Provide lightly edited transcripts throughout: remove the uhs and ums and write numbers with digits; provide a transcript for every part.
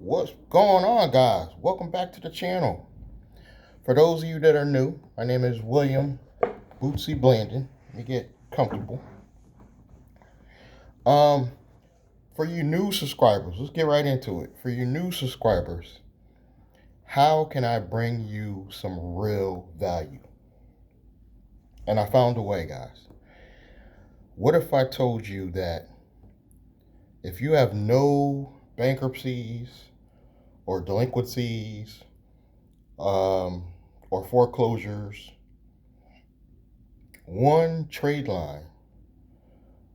What's going on, guys? Welcome back to the channel. For those of you that are new, my name is William Bootsy Blandon. Let me get comfortable. Um, for you new subscribers, let's get right into it. For you new subscribers, how can I bring you some real value? And I found a way, guys. What if I told you that if you have no bankruptcies or delinquencies, or foreclosures, one trade line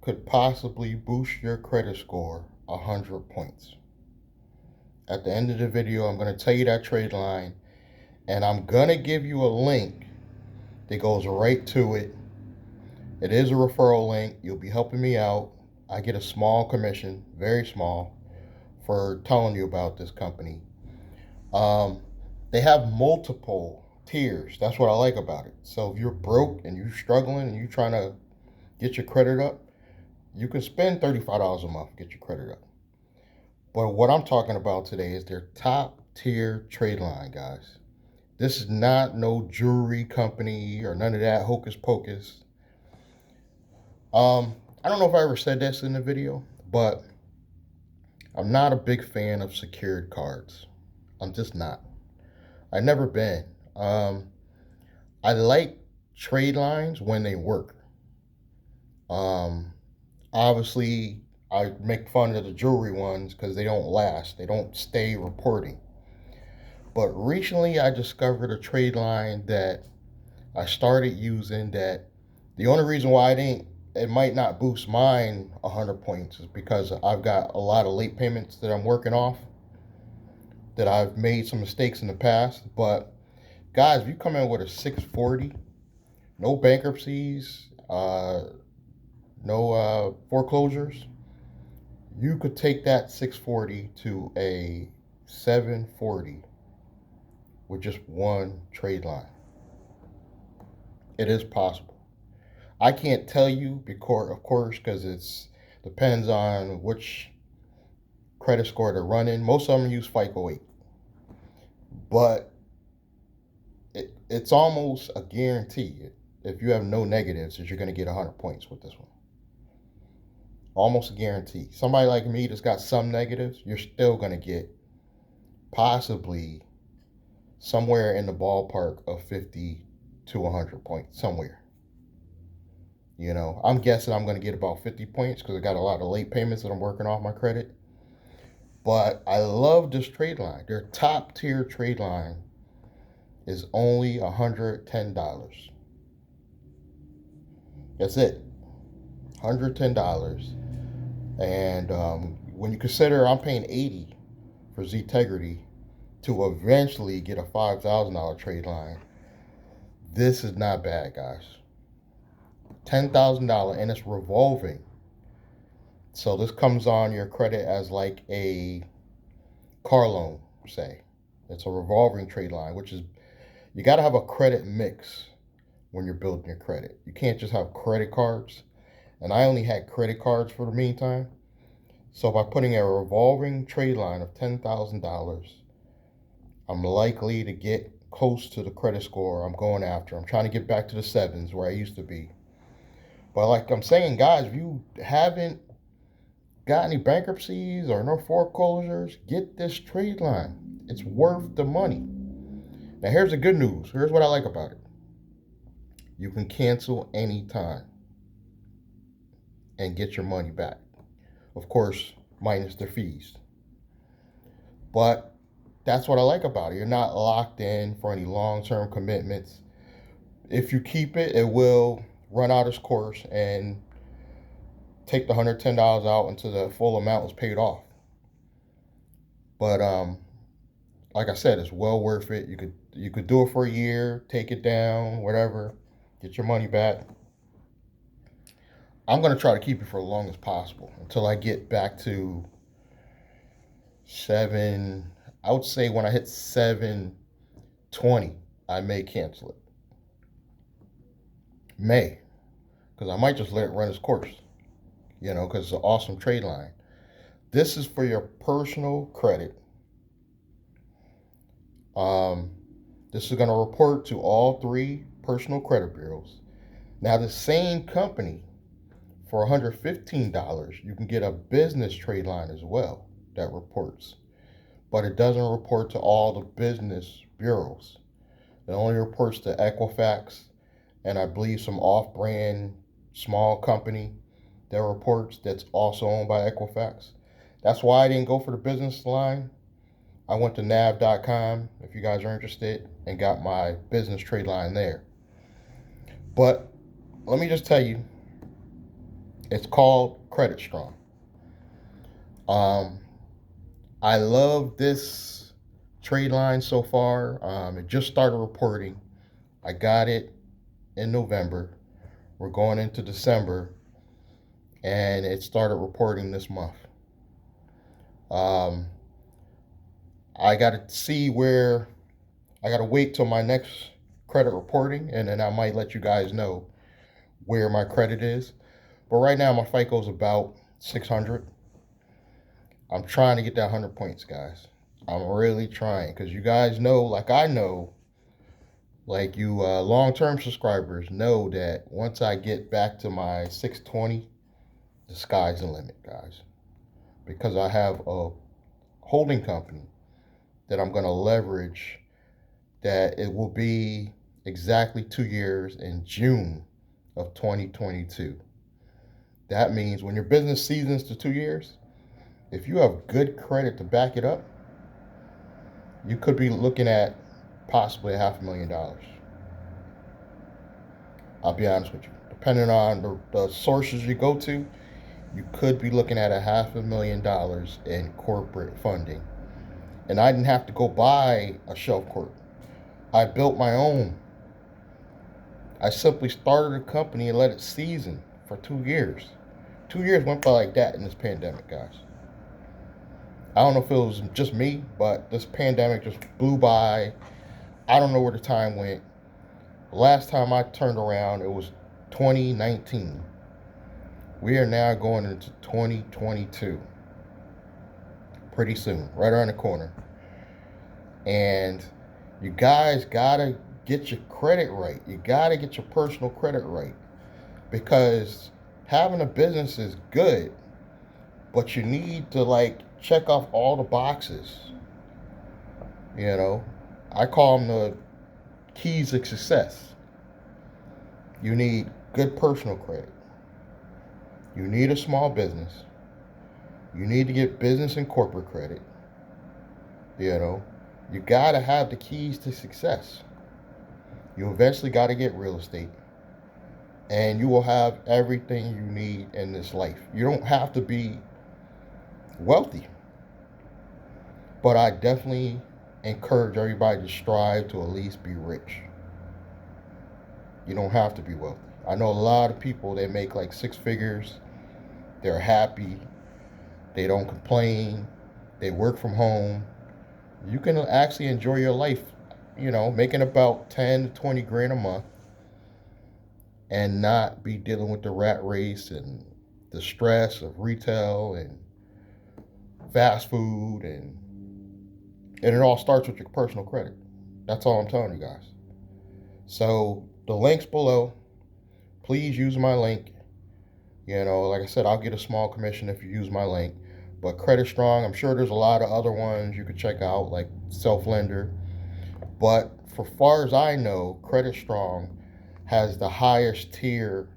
could possibly boost your credit score 100 points. At the end of the video, I'm going to tell you that trade line, and I'm going to give you a link that goes right to it. It is a referral link. You'll be helping me out. I get a small commission, very small, for telling you about this company. They have multiple tiers. That's what I like about it. So if you're broke and you're struggling and you're trying to get your credit up, you can spend $35 a month to get your credit up. But what I'm talking about today is their top tier trade line, guys. This is not no jewelry company or none of that hocus pocus. I don't know if I ever said this in the video, but I'm not a big fan of secured cards. I'm just not. I've never been. I like trade lines when they work. Obviously, I make fun of the jewelry ones because they don't last. They don't stay reporting. But recently, I discovered a trade line that I started using that the only reason why it might not boost mine 100 points is because I've got a lot of late payments that I'm working off, that I've made some mistakes in the past. But guys, if you come in with a 640, no bankruptcies, no foreclosures, you could take that 640 to a 740 with just one trade line. It is possible. I can't tell you, because, of course, because it depends on which credit score they're running. Most of them use FICO 8. But it's almost a guarantee. If you have no negatives, that you're going to get 100 points with this one. Almost a guarantee. Somebody like me that's got some negatives, you're still going to get possibly somewhere in the ballpark of 50 to 100 points, somewhere. You know, I'm guessing I'm going to get about 50 points because I got a lot of late payments that I'm working off my credit. But I love this trade line. Their top tier trade line is only $110. That's it. $110. And when you consider I'm paying $80 for Ztegrity to eventually get a $5,000 trade line, this is not bad, guys. $10,000, and it's revolving. So this comes on your credit as like a car loan, say. It's a revolving trade line, which is, you got to have a credit mix when you're building your credit. You can't just have credit cards. And I only had credit cards for the meantime. So by putting a revolving trade line of $10,000, I'm likely to get close to the credit score I'm going after. I'm trying to get back to the sevens where I used to be. But like I'm saying, guys, if you haven't got any bankruptcies or no foreclosures, get this trade line. It's worth the money. Now here's the good news. Here's what I like about it. You can cancel anytime and get your money back. Of course, minus the fees. But that's what I like about it. You're not locked in for any long-term commitments. If you keep it, it will run out its course and take the $110 out until the full amount was paid off. But like I said, it's well worth it. You could do it for a year, take it down, whatever, get your money back. I'm going to try to keep it for as long as possible until I get back to 7. I would say when I hit 720, I may cancel it. May. Because I might just let it run its course. You know, because it's an awesome trade line. This is for your personal credit. Um, this is going to report to all three personal credit bureaus. Now, the same company, for $115, you can get a business trade line as well that reports, but it doesn't report to all the business bureaus. It only reports to Equifax and I believe some off-brand small company that reports that's also owned by Equifax. That's why I didn't go for the business line. I went to nav.com if you guys are interested and got my business trade line there. But let me just tell you, it's called Credit Strong. Um, I love this trade line so far. It just started reporting. I got it in November. We're going into December, and it started reporting this month. Um, I got to see where I got to wait till my next credit reporting, and then I might let you guys know where my credit is. But right now, my FICO is about 600. I'm trying to get that 100 points, guys. I'm really trying because you guys know, like I know, like you long-term subscribers know that once I get back to my 620, the sky's the limit, guys. Because I have a holding company that I'm going to leverage that it will be exactly 2 years in June of 2022. That means when your business seasons to 2 years, if you have good credit to back it up, you could be looking at possibly $500,000. I'll be honest with you. Depending on the sources you go to, you could be looking at $500,000 in corporate funding. And I didn't have to go buy a shelf corp. I built my own. I simply started a company and let it season for 2 years. 2 years went by like that in this pandemic, guys. I don't know if it was just me, but this pandemic just blew by. I don't know where the time went. Last time I turned around, it was 2019. We are now going into 2022. Pretty soon, right around the corner. And you guys gotta get your credit right. You gotta get your personal credit right. Because having a business is good, but you need to like check off all the boxes. You know, I call them the keys to success. You need good personal credit. You need a small business. You need to get business and corporate credit. You know, you gotta have the keys to success. You eventually gotta get real estate. And you will have everything you need in this life. You don't have to be wealthy. But I definitely encourage everybody to strive to at least be rich. You don't have to be wealthy. I know a lot of people that make like six figures. They're happy. They don't complain. They work from home. You can actually enjoy your life, making about 10 to 20 grand a month and not be dealing with the rat race and the stress of retail and fast food and it all starts with your personal credit. That's all I'm telling you guys. So the link's below. Please use my link. Like I said, I'll get a small commission if you use my link. But Credit Strong, I'm sure there's a lot of other ones you could check out, like Self Lender. But for far as I know, Credit Strong has the highest tier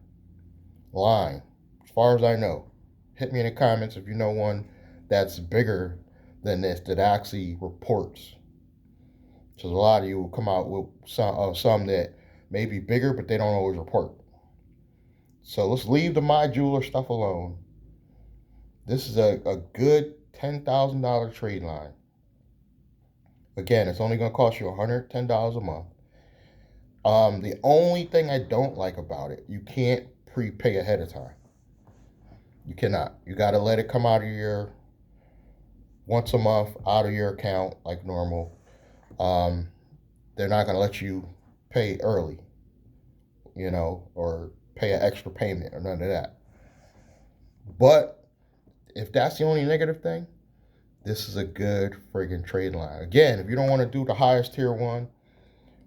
line. As far as I know. Hit me in the comments if you know one that's bigger than this that actually reports. So a lot of you will come out with some that may be bigger, but they don't always report. So let's leave the My Jeweler stuff alone. This is a good $10,000 trade line. Again, it's only going to cost you $110 a month. The only thing I don't like about it, you can't prepay ahead of time. You cannot. You got to let it come out of your once a month out of your account like normal. They're not going to let you pay early, or pay an extra payment or none of that. But if that's the only negative thing, this is a good friggin' trade line. Again, if you don't want to do the highest tier one,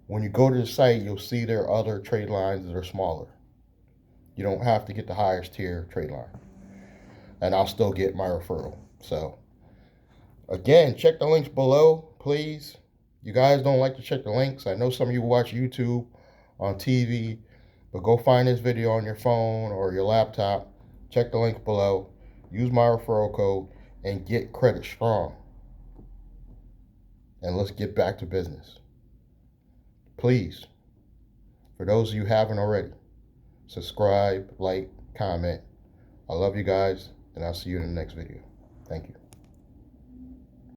when you go to the site, you'll see there are other trade lines that are smaller. You don't have to get the highest tier trade line. And I'll still get my referral. So, again, check the links below, please. You guys don't like to check the links. I know some of you watch YouTube on TV, but go find this video on your phone or your laptop. Check the link below. Use my referral code and get credit strong. And let's get back to business. Please, for those of you who haven't already, subscribe, like, comment. I love you guys, and I'll see you in the next video. Thank you.